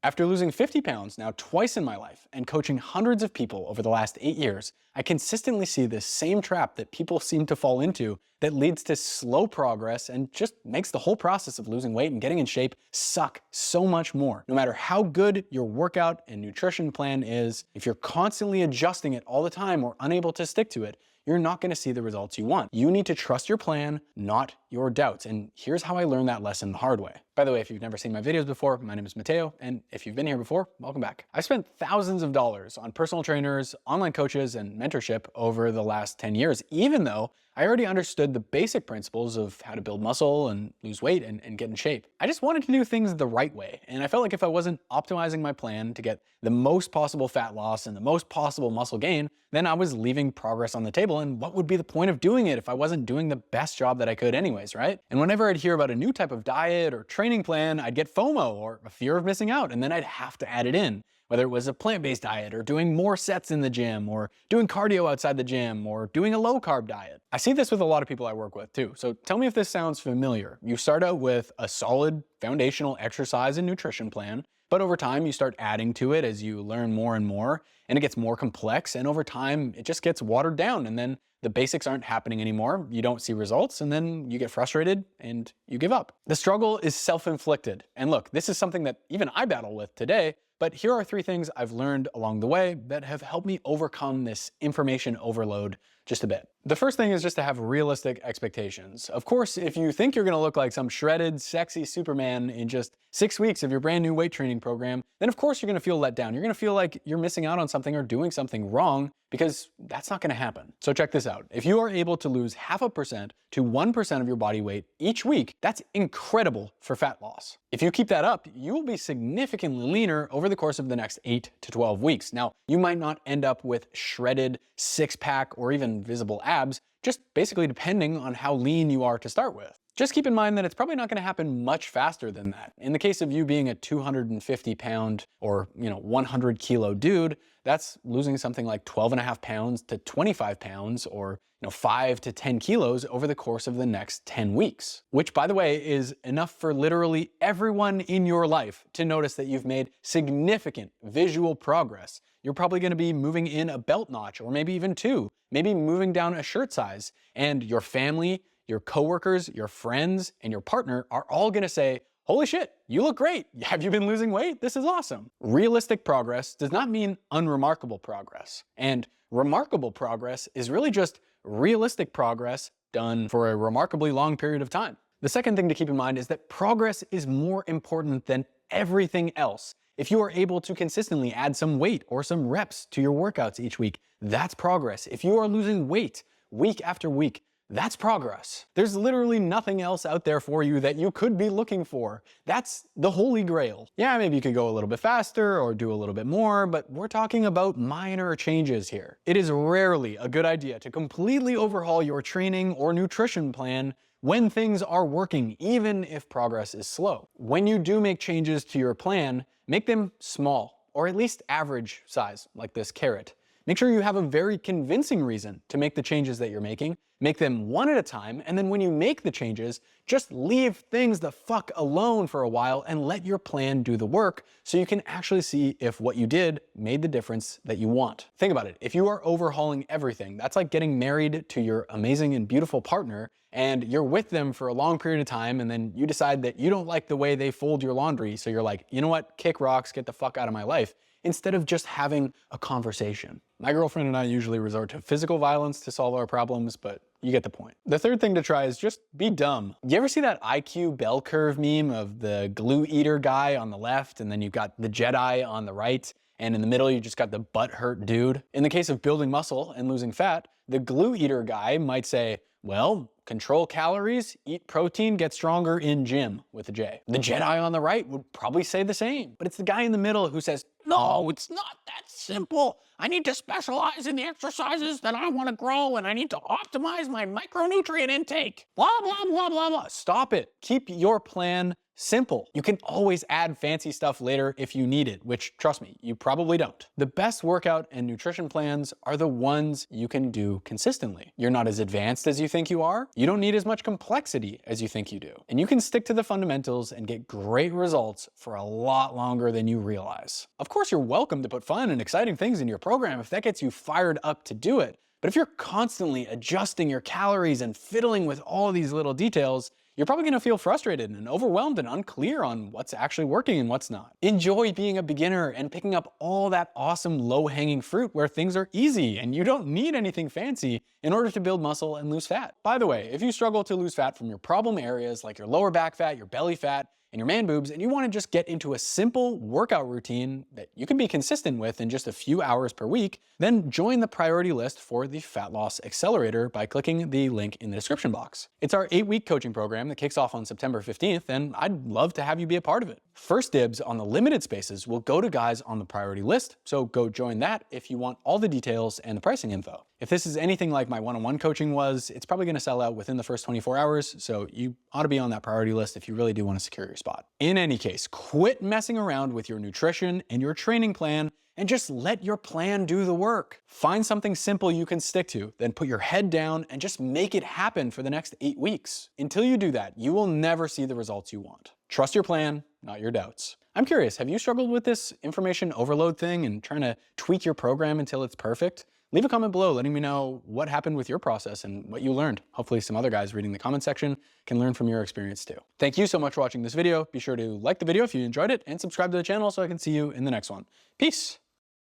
After losing 50 pounds now twice in my life and coaching hundreds of people over the last 8 years, I consistently see this same trap that people seem to fall into that leads to slow progress and just makes the whole process of losing weight and getting in shape suck so much more. No matter how good your workout and nutrition plan is, if you're constantly adjusting it all the time or unable to stick to it, you're not going to see the results you want. You need to trust your plan, not your doubts. And here's how I learned that lesson the hard way. By the way, if you've never seen my videos before, my name is Matteo, and if you've been here before, welcome back. I spent thousands of dollars on personal trainers, online coaches, and mentorship over the last 10 years, even though I already understood the basic principles of how to build muscle and lose weight and get in shape. I just wanted to do things the right way, and I felt like if I wasn't optimizing my plan to get the most possible fat loss and the most possible muscle gain, then I was leaving progress on the table, and what would be the point of doing it if I wasn't doing the best job that I could anyways, right? And whenever I'd hear about a new type of diet or training plan, I'd get FOMO, or a fear of missing out, and then I'd have to add it in. Whether it was a plant-based diet, or doing more sets in the gym, or doing cardio outside the gym, or doing a low-carb diet. I see this with a lot of people I work with too, so tell me if this sounds familiar. You start out with a solid foundational exercise and nutrition plan, but over time you start adding to it as you learn more and more, and it gets more complex, and over time it just gets watered down, and then the basics aren't happening anymore, you don't see results, and then you get frustrated and you give up. The struggle is self-inflicted, and look, this is something that even I battle with today, but here are 3 things I've learned along the way that have helped me overcome this information overload just a bit. The first thing is just to have realistic expectations. Of course, if you think you're gonna look like some shredded, sexy Superman in just 6 weeks of your brand new weight training program, then of course you're gonna feel let down. You're gonna feel like you're missing out on something or doing something wrong, because that's not gonna happen. So check this out. If you are able to lose 0.5% to 1% of your body weight each week, that's incredible for fat loss. If you keep that up, you will be significantly leaner over the course of the next 8 to 12 weeks. Now, you might not end up with shredded 6-pack or even visible abs, just basically depending on how lean you are to start with. Just keep in mind that it's probably not going to happen much faster than that. In the case of you being a 250 pound or 100 kilo dude, that's losing something like 12.5 pounds to 25 pounds or 5 to 10 kilos over the course of the next 10 weeks. Which, by the way, is enough for literally everyone in your life to notice that you've made significant visual progress. You're probably going to be moving in a belt notch, or maybe even 2, maybe moving down a shirt size, and your family, your coworkers, your friends, and your partner are all gonna say, holy shit, you look great. Have you been losing weight? This is awesome. Realistic progress does not mean unremarkable progress. And remarkable progress is really just realistic progress done for a remarkably long period of time. The second thing to keep in mind is that progress is more important than everything else. If you are able to consistently add some weight or some reps to your workouts each week, that's progress. If you are losing weight week after week, that's progress. There's literally nothing else out there for you that you could be looking for. That's the holy grail. Yeah, maybe you could go a little bit faster or do a little bit more, but we're talking about minor changes here. It is rarely a good idea to completely overhaul your training or nutrition plan when things are working, even if progress is slow. When you do make changes to your plan, make them small, or at least average size, like this carrot. Make sure you have a very convincing reason to make the changes that you're making. Make them one at a time, and then when you make the changes, just leave things the fuck alone for a while and let your plan do the work so you can actually see if what you did made the difference that you want. Think about it. If you are overhauling everything, that's like getting married to your amazing and beautiful partner, and you're with them for a long period of time, and then you decide that you don't like the way they fold your laundry, so you're like, you know what, kick rocks, get the fuck out of my life, instead of just having a conversation. My girlfriend and I usually resort to physical violence to solve our problems, but you get the point. The third thing to try is just be dumb. You ever see that IQ bell curve meme of the glue eater guy on the left, and then you've got the Jedi on the right, and in the middle you just got the butt-hurt dude? In the case of building muscle and losing fat, the glue eater guy might say, well, control calories, eat protein, get stronger in gym with a J. The Jedi on the right would probably say the same, but it's the guy in the middle who says, no, it's not that simple. I need to specialize in the exercises that I want to grow, and I need to optimize my micronutrient intake. Blah, blah, blah, blah, blah. Stop it. Keep your plan Simple. You can always add fancy stuff later if you need it, which, trust me, you probably don't. The best workout and nutrition plans are the ones you can do consistently. You're not as advanced as you think you are. You don't need as much complexity as you think you do. And you can stick to the fundamentals and get great results for a lot longer than you realize. Of course, you're welcome to put fun and exciting things in your program if that gets you fired up to do it. But if you're constantly adjusting your calories and fiddling with all these little details, you're probably going to feel frustrated and overwhelmed and unclear on what's actually working and what's not. Enjoy being a beginner and picking up all that awesome low-hanging fruit where things are easy and you don't need anything fancy in order to build muscle and lose fat. By the way, if you struggle to lose fat from your problem areas like your lower back fat, your belly fat, and your man boobs, and you want to just get into a simple workout routine that you can be consistent with in just a few hours per week, then join the priority list for the Fat Loss Accelerator by clicking the link in the description box. It's our 8-week coaching program that kicks off on September 15th, and I'd love to have you be a part of it. First dibs on the limited spaces will go to guys on the priority list, so go join that if you want all the details and the pricing info. If this is anything like my one-on-one coaching was, it's probably going to sell out within the first 24 hours, so you ought to be on that priority list if you really do want to secure your spot. In any case, quit messing around with your nutrition and your training plan and just let your plan do the work. Find something simple you can stick to, then put your head down and just make it happen for the next 8 weeks. Until you do that, you will never see the results you want. Trust your plan, not your doubts. I'm curious, have you struggled with this information overload thing and trying to tweak your program until it's perfect? Leave a comment below letting me know what happened with your process and what you learned. Hopefully some other guys reading the comment section can learn from your experience too. Thank you so much for watching this video. Be sure to like the video if you enjoyed it and subscribe to the channel so I can see you in the next one. Peace.